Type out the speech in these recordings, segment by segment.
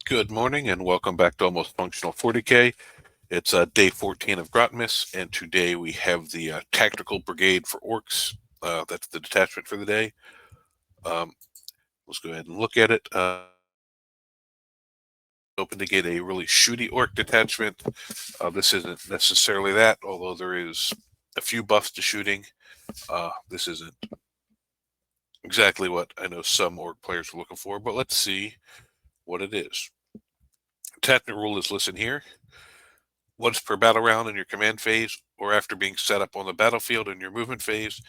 Good morning and welcome back to Almost Functional 40K. It's day 14 of Grotmas, and today we have the Tactical Brigade for Orks. That's the detachment for the day. Let's go ahead and look at it. Hoping to get a really shooty Ork detachment. This isn't necessarily that, although there is a few buffs to shooting. This isn't exactly what I know some Ork players are looking for, but let's see what it is. Detachment rule is listed here. Once per battle round in your command phase, or after being set up on the battlefield in your movement phase,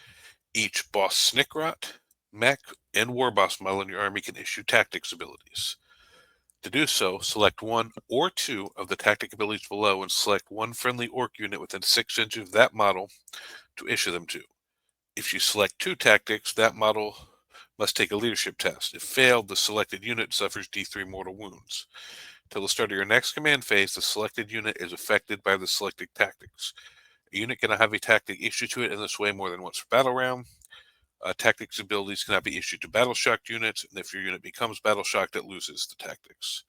each boss Snickrot, mech, and war boss model in your army can issue tactics abilities. To do so, select one or two of the tactic abilities below and select one friendly Ork unit within 6 inches of that model to issue them to. If you select two tactics, that model must take a leadership test. If failed, the selected unit suffers D3 mortal wounds. Till the start of your next command phase, the selected unit is affected by the selected tactics. A unit cannot have a tactic issued to it in this way more than once per battle round. Tactics abilities cannot be issued to battle shocked units, and if your unit becomes battle shocked, it loses the tactics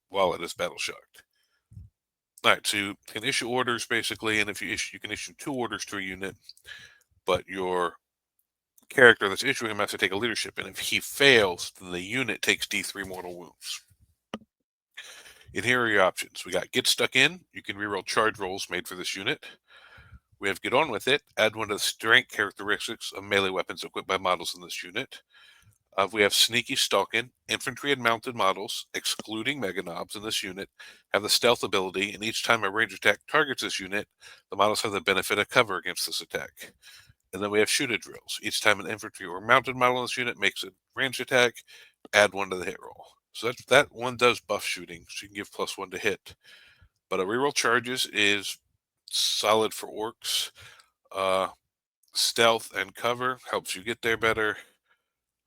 while it is battle shocked. All right, so you can issue orders basically, and if you can issue two orders to a unit, but your character that's issuing them has to take a leadership, and if he fails, then the unit takes D3 mortal wounds. And here are your options. We got Get Stuck In. You can reroll charge rolls made for this unit. We have Get On With It. Add one of the strength characteristics of melee weapons equipped by models in this unit. We have Sneaky Stalkin'. Infantry and mounted models, excluding Mega Knobs in this unit, have the stealth ability, and each time a range attack targets this unit, the models have the benefit of cover against this attack. And then we have Shoot-A drills. Each time an infantry or mounted model in this unit makes a ranged attack, add one to the hit roll. So that one does buff shooting, so you can give +1 to hit. But a reroll charges is solid for Orks. Stealth and cover helps you get there better.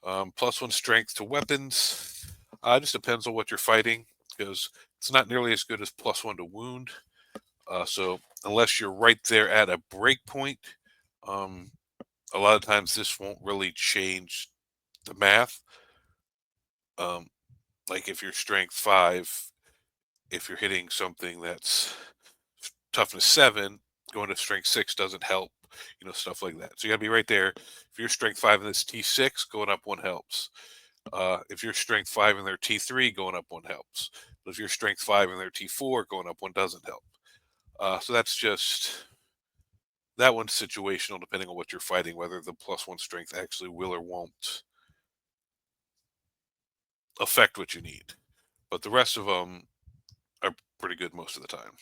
+1 strength to weapons. Just depends on what you're fighting, because it's not nearly as good as +1 to wound. So unless you're right there at a break point, a lot of times this won't really change the math. Like if you're strength 5, if you're hitting something that's toughness 7, going to strength 6 doesn't help, stuff like that. So you gotta be right there. If you're strength 5 and it's T6, going up 1 helps. If you're strength 5 and they're T3, going up 1 helps. But if you're strength 5 and they're T4, going up 1 doesn't help. So that's just, that one's situational depending on what you're fighting, whether the +1 strength actually will or won't affect what you need. But the rest of them are pretty good most of the time.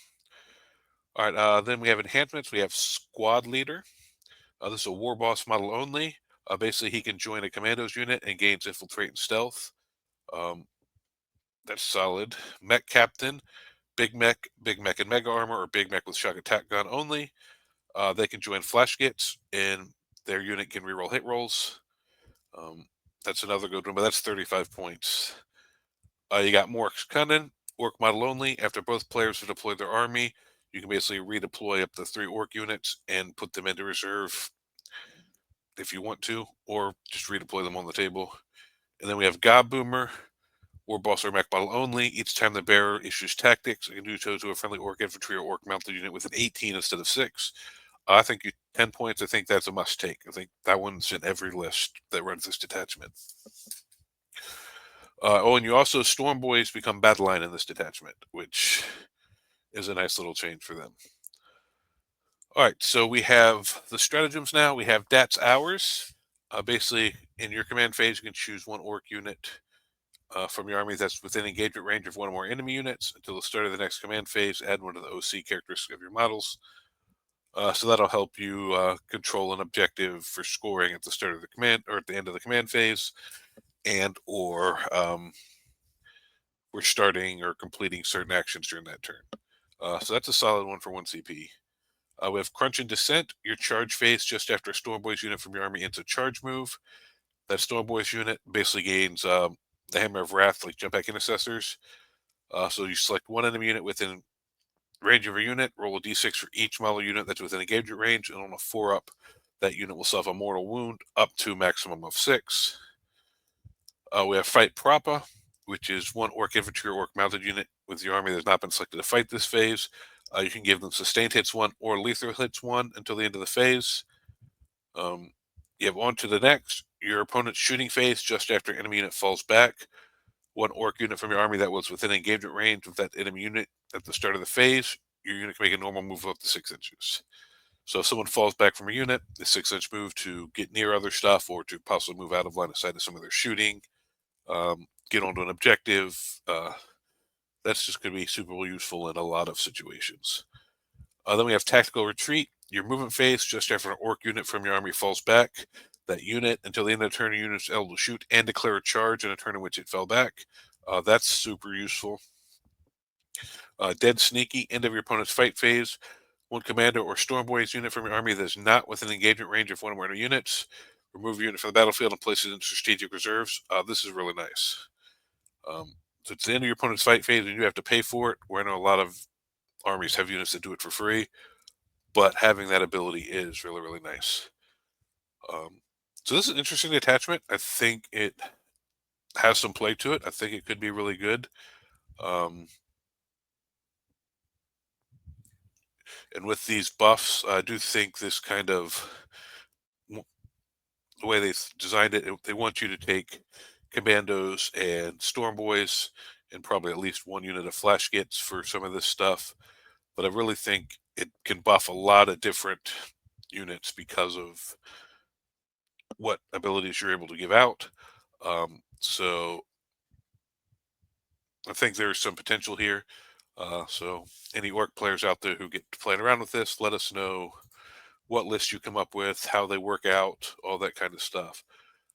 All right, then we have enhancements. We have Squad Leader. This is a War Boss model only. Basically, he can join a Commandos unit and gains Infiltrate and Stealth. That's solid. Mech Captain. Big Mech and Mega Armor, or Big Mech with Shock Attack Gun only. They can join Flash Gits, and their unit can reroll hit rolls. That's another good one, but that's 35 points. You got Mork's Cunning. Ork model only. After both players have deployed their army, you can basically redeploy up to 3 Ork units and put them into reserve if you want to, or just redeploy them on the table. And then we have Gob Boomer, War Boss or Mech model only. Each time the bearer issues tactics, it can do so to a friendly Ork infantry or Ork mounted unit with an 18 instead of 6. I think 10 points. I think that's a must take. I think that one's in every list that runs this detachment. And you also, Storm Boys become battle line in this detachment, which is a nice little change for them. All right, so we have the stratagems now. We have DAT's Hours. Basically, in your command phase, you can choose one Ork unit from your army that's within engagement range of one or more enemy units. Until the start of the next command phase, add one of the OC characteristics of your models. So that'll help you control an objective for scoring at the start of the command or at the end of the command phase, and or we're starting or completing certain actions during that turn. So that's a solid one for 1 CP. We have Crunch and Descent. Your charge phase just after a Storm Boys unit from your army ends a charge move. That Storm Boys unit basically gains the Hammer of Wrath, like jump back intercessors. So you select one enemy unit within range of a unit, roll a d6 for each model unit that's within engagement range, and on a 4-up, that unit will suffer a mortal wound up to a maximum of 6. We have Fight Propa. which is one Orc infantry or Orc mounted unit with your army that has not been selected to fight this phase. You can give them sustained hits 1 or lethal hits 1 until the end of the phase. You have on to the next. Your opponent's shooting phase just after enemy unit falls back. One Orc unit from your army that was within engagement range of that enemy unit at the start of the phase, your unit can make a normal move up to 6 inches. So if someone falls back from a unit, the 6-inch move to get near other stuff or to possibly move out of line of sight of some of their shooting, get onto an objective. That's just going to be super useful in a lot of situations. Then we have Tactical Retreat. Your movement phase just after an Orc unit from your army falls back. That unit, until the end of the turn, your unit is able to shoot and declare a charge in a turn in which it fell back. That's super useful. Dead Sneaky, end of your opponent's fight phase. One commander or Stormboy's unit from your army that is not within engagement range of one or more units. Remove your unit from the battlefield and place it into strategic reserves. This is really nice. So it's the end of your opponent's fight phase and you have to pay for it. Where I know a lot of armies have units that do it for free, but having that ability is really, really nice. So this is an interesting attachment. I think it has some play to it. I think it could be really good. And with these buffs, I do think this kind of, the way they designed it, they want you to take commandos and storm boys and probably at least one unit of flash gits for some of this stuff. But I really think it can buff a lot of different units because of what abilities you're able to give out. So I think there's some potential here. So any Orc players out there who get playing around with this, let us know what list you come up with, how they work out, all that kind of stuff.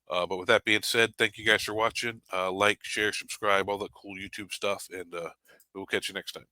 But with that being said, thank you guys for watching. Like, share, subscribe, all that cool YouTube stuff, and we'll catch you next time.